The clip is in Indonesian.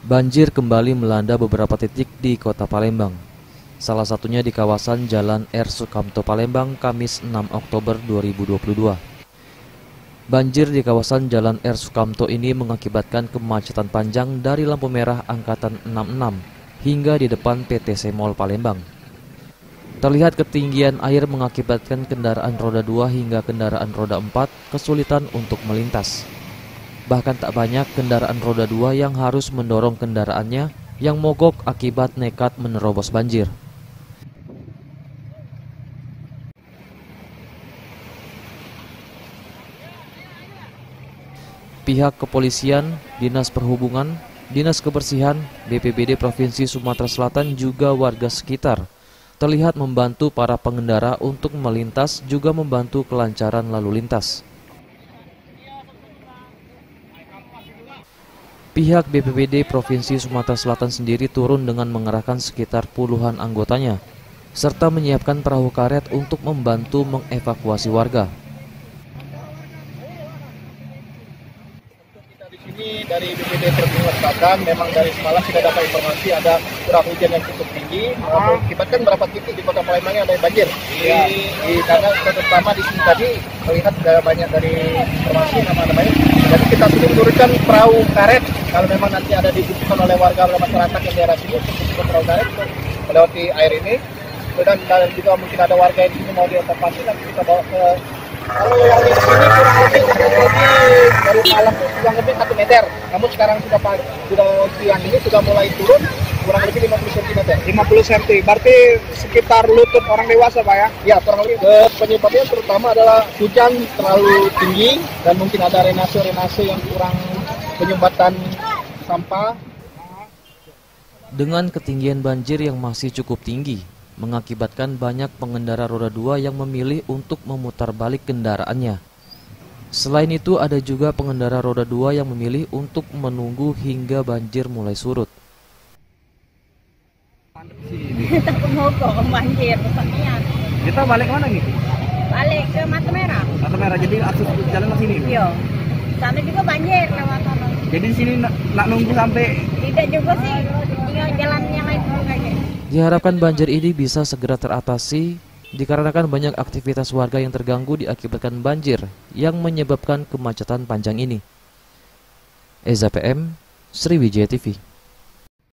Banjir kembali melanda beberapa titik di kota Palembang. Salah satunya di kawasan Jalan R. Sukamto Palembang, Kamis 6 Oktober 2022. Banjir di kawasan Jalan R. Sukamto ini mengakibatkan kemacetan panjang dari lampu merah angkatan 66 hingga di depan PTC Mall Palembang. Terlihat ketinggian air mengakibatkan kendaraan roda 2 hingga kendaraan roda 4 kesulitan untuk melintas. Bahkan tak banyak kendaraan roda 2 yang harus mendorong kendaraannya yang mogok akibat nekat menerobos banjir. Pihak kepolisian, Dinas Perhubungan, Dinas Kebersihan, BPBD Provinsi Sumatera Selatan juga warga sekitar terlihat membantu para pengendara untuk melintas juga membantu kelancaran lalu lintas. Pihak BPBD Provinsi Sumatera Selatan sendiri turun dengan mengerahkan sekitar puluhan anggotanya, serta menyiapkan perahu karet untuk membantu mengevakuasi warga. Kita di sini dari BPBD Provinsi Selatan memang dari semalam sudah dapat informasi ada curah hujan yang cukup tinggi, mengakibatkan beberapa titik di Kota Palembang ada banjir. Karena terutama di sini tadi terlihat banyak dari informasi nama-namanya. Jadi kita sudah menurunkan perahu karet. Kalau memang nanti ada dibutuhkan oleh warga atau masyarakat yang daerah sini untuk perahu karet untuk melewati air ini. Dan juga mungkin ada warga yang di sini mau dievakuasi, nanti kita bawa ke. Kalau yang di sini kurang lebih dari malam kurang lebih 1 meter. Namun sekarang sudah siang ini sudah mulai turun kurang lebih 50 cm. 50 cm, berarti sekitar lutut orang dewasa, Pak ya? Ya, kurang lebih. Penyebabnya terutama adalah hujan terlalu tinggi dan mungkin ada renase yang kurang penyumbatan sampah. Dengan ketinggian banjir yang masih cukup tinggi, mengakibatkan banyak pengendara roda 2 yang memilih untuk memutar balik kendaraannya. Selain itu, ada juga pengendara roda 2 yang memilih untuk menunggu hingga banjir mulai surut. Takut mogok banjir, pesaknya. Kita balik mana nih? Balik ke Mata Merah. Mata Merah, jadi akses jalan ke sini? Iya. Sana juga banjir lewat sana. Jadi di sini nak nunggu sampai? Tidak juga sih, tinggal jalan yang lain dulu aja. Diharapkan banjir ini bisa segera teratasi dikarenakan banyak aktivitas warga yang terganggu diakibatkan banjir yang menyebabkan kemacetan panjang ini. Eza PM, Sriwijaya TV.